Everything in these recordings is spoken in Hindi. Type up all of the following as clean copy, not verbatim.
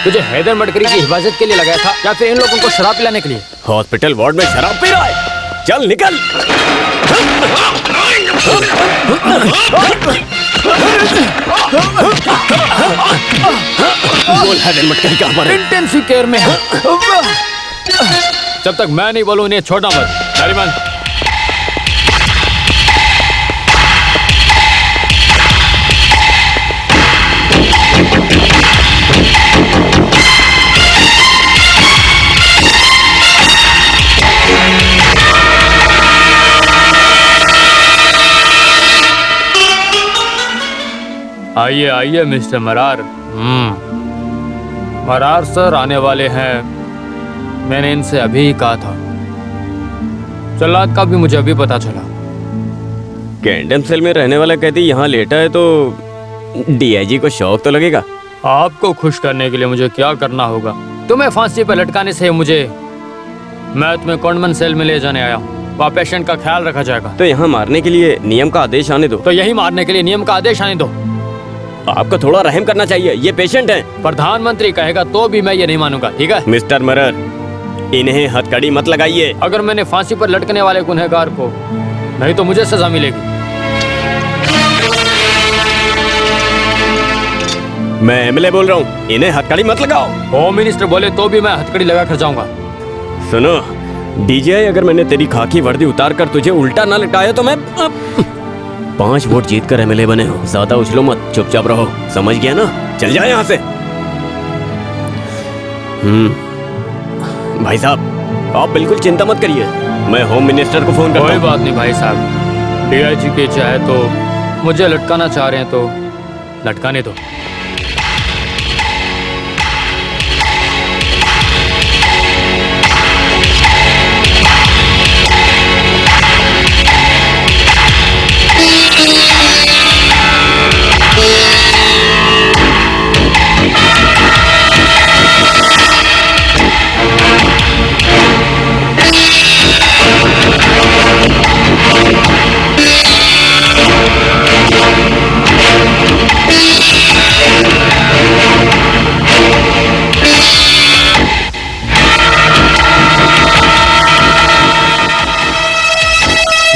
तुझे हैदर मडकरी की हिफाजत के लिए लगाया था या फिर इन लोगों को शराब पिलाने के लिए? हॉस्पिटल वार्ड में शराब पी रहा है। चल निकल। बोल हैदर मडकरी कहाँ पर है? इंटेंसिव केयर में है। जब तक मैं नहीं बोलूं इन्हें छोड़ना मत। नारीमान आइए आइए मिस्टर मरार। मरार सर आने वाले हैं, मैंने इनसे अभी ही कहा था। जल्लाद का भी मुझे अभी पता चला। कैंडम सेल में रहने वाला कैदी यहाँ लेटा है तो डीआईजी को शौक तो लगेगा। आपको खुश करने के लिए मुझे क्या करना होगा? तुम्हें फांसी पर लटकाने से मैं तुम्हें कॉन्वेंट सेल में ले जाने आया हूँ। वहाँ पेशेंट का ख्याल रखा जाएगा। तो यहाँ मारने के लिए नियम का आदेश आने दो। तो यही मारने के लिए नियम का आदेश आने दो। आपको थोड़ा रहम करना चाहिए, ये पेशेंट हैं। प्रधानमंत्री कहेगा तो भी मैं ये नहीं मानूंगा, ठीक है? मिस्टर मरर, इन्हें हथकड़ी मत लगाइए। अगर मैंने फांसी पर लटकने वाले गुनहगार को, नहीं तो मुझे सजा मिलेगी। मैं एमएलए बोल रहा हूँ, इन्हें हथकड़ी मत लगाओ। होम मिनिस्टर बोले तो भी मैं हथकड़ी लगा कर जाऊंगा। सुनो डीजीआई, अगर मैंने तेरी खाकी वर्दी उतार कर तुझे उल्टा ना लटकाया तो मैं 5 वोट जीत कर एमएलए बने हो। ज्यादा उछलो मत, चुपचाप रहो, समझ गया ना? चल जाए यहाँ से। भाई साहब, आप बिल्कुल चिंता मत करिए, मैं होम मिनिस्टर को फोन करता हूँ। कोई बात नहीं भाई साहब, डीआईजी की इच्छा है तो मुझे लटकाना चाह रहे हैं तो लटकाने दो।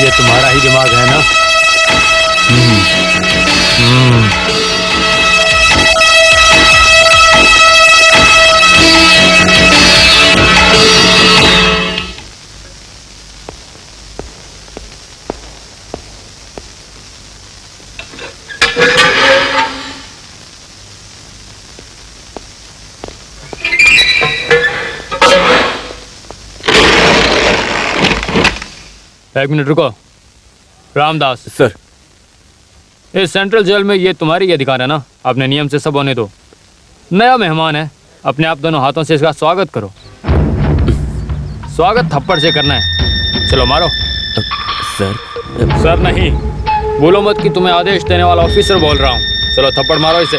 ये तुम्हारा ही दिमाग है ना? एक मिनट रुको। रामदास सर, इस सेंट्रल जेल में ये तुम्हारी ही अधिकार है ना? अपने नियम से सब होने दो। नया मेहमान है, अपने आप दोनों हाथों से इसका स्वागत करो। स्वागत थप्पड़ से करना है। चलो मारो। सर नहीं, बोलो मत कि तुम्हें आदेश देने वाला ऑफिसर बोल रहा हूँ। चलो थप्पड़ मारो इसे।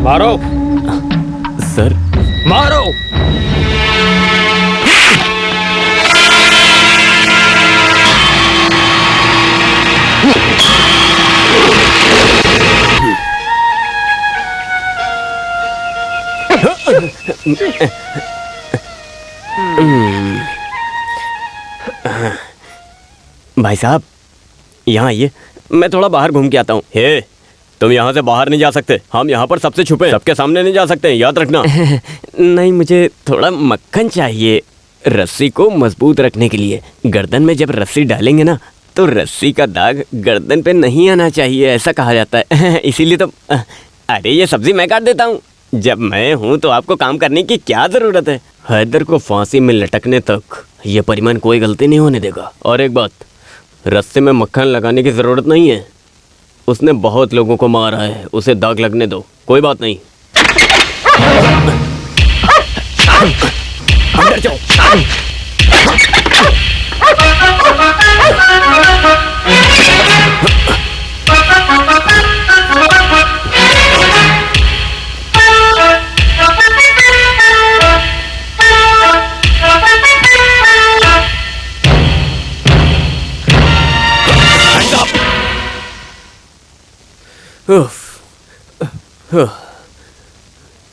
मारो सर। मारो। भाई साहब, यहाँ आइए, मैं थोड़ा बाहर घूम के आता हूँ। हे, तुम यहाँ से बाहर नहीं जा सकते। हम यहाँ पर सबसे छुपे, सबके सामने नहीं जा सकते, याद रखना। नहीं, मुझे थोड़ा मक्खन चाहिए रस्सी को मजबूत रखने के लिए। गर्दन में जब रस्सी डालेंगे ना तो रस्सी का दाग गर्दन पे नहीं आना चाहिए, ऐसा कहा जाता है। इसीलिए तो अरे ये सब्जी मैं काट देता हूँ। जब मैं हूँ तो आपको काम करने की क्या जरूरत है? हैदर को फांसी में लटकने तक ये परिमान कोई गलती नहीं होने देगा। और एक बात, रस्से में मक्खन लगाने की जरूरत नहीं है। उसने बहुत लोगों को मारा है, उसे दाग लगने दो, कोई बात नहीं। अंदर जाओ। उफ,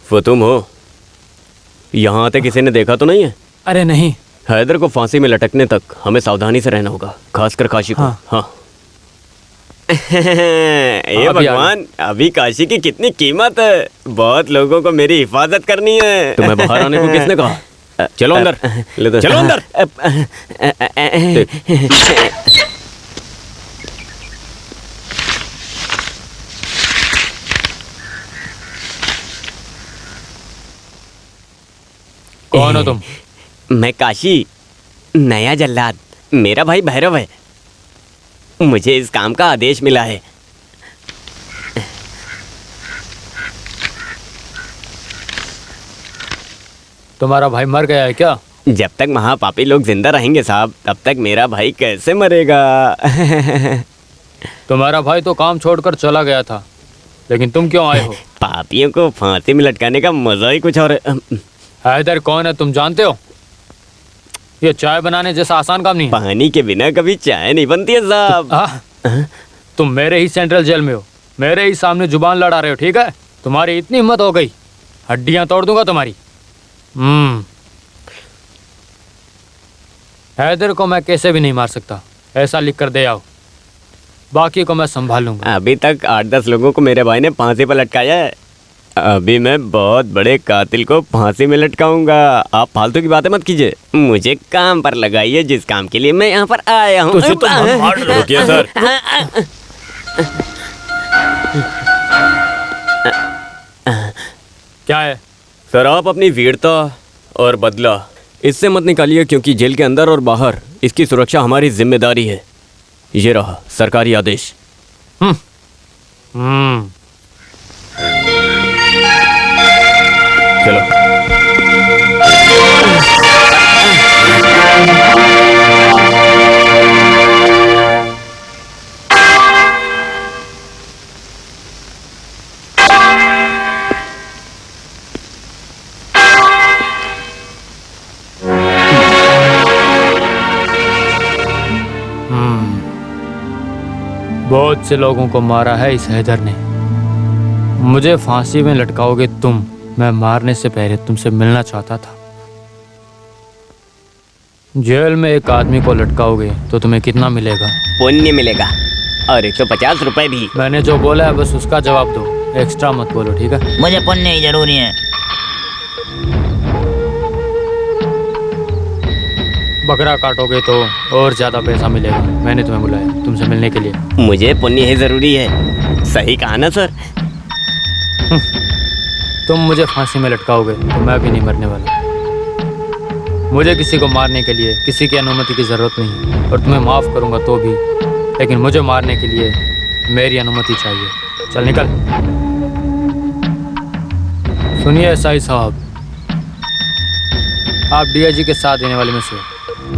वो तुम हो? यहाँ आते किसी ने देखा तो नहीं है? अरे नहीं। हैदर को फांसी में लटकने तक हमें सावधानी से रहना होगा, खासकर काशी को। हाँ। ये भगवान, अभी काशी की कितनी कीमत है। बहुत लोगों को मेरी हिफाजत करनी है। तुम्हें बाहर आने को किसने कहा? चलो अंदर, चलो अंदर। कौन हो तुम? मैं काशी, नया जल्लाद। मेरा भाई भैरव है। मुझे इस काम का आदेश मिला है। तुम्हारा भाई मर गया है क्या? जब तक महापापी लोग जिंदा रहेंगे साहब, तब तक मेरा भाई कैसे मरेगा? तुम्हारा भाई तो काम छोड़कर चला गया था, लेकिन तुम क्यों आए हो? पापियों को फांसी में लटकाने का मजा ही कुछ और है। हैदर कौन है तुम जानते हो? ये चाय बनाने जैसा आसान काम नहीं है। पानी के बिना कभी चाय नहीं बनती है साहब। तुम मेरे ही सेंट्रल जेल में हो, मेरे ही सामने जुबान लड़ा रहे हो, ठीक है? तुम्हारी इतनी हिम्मत हो गई, हड्डियां तोड़ दूंगा तुम्हारी। हैदर को मैं कैसे भी नहीं मार सकता, ऐसा लिख कर दे आओ, बाकी को मैं संभाल लूंगा। अभी तक 8-10 लोगों को मेरे भाई ने फांसी पर लटकाया है। अभी मैं बहुत बड़े कातिल को फांसी में लटकाऊंगा। आप फालतू की बातें मत कीजिए, मुझे काम पर लगाइए, जिस काम के लिए मैं यहाँ पर आया हूँ। तुझे तो रुकिए सर। क्या है? सर, आप अपनी वीरता और बदला इससे मत निकालिए, क्योंकि जेल के अंदर और बाहर इसकी सुरक्षा हमारी जिम्मेदारी है। ये रहा सरकारी आदेश। चलो। बहुत से लोगों को मारा है इस हैदर ने। मुझे फांसी में लटकाओगे तुम। मैं मारने से पहले तुमसे मिलना चाहता था। जेल में एक आदमी को लटकाओगे तो तुम्हें कितना मिलेगा? पुण्य मिलेगा, और 150 रुपए भी। मैंने जो बोला है बस उसका जवाब दो, एक्स्ट्रा मत बोलो, ठीक है? मुझे पुण्य ही जरूरी है। बकरा काटोगे तो और ज्यादा पैसा मिलेगा। मैंने तुम्हें बुलाया तुमसे मिलने के लिए। मुझे पुण्य ही जरूरी है। सही कहा ना सर? तुम मुझे फांसी में लटकाओगे तो मैं भी नहीं मरने वाला। मुझे किसी को मारने के लिए किसी की अनुमति की ज़रूरत नहीं है, और तुम्हें माफ़ करूंगा तो भी, लेकिन मुझे मारने के लिए मेरी अनुमति चाहिए। चल निकल। सुनिए एसआई साहब, आप डीआईजी के साथ देने वाले में से हो।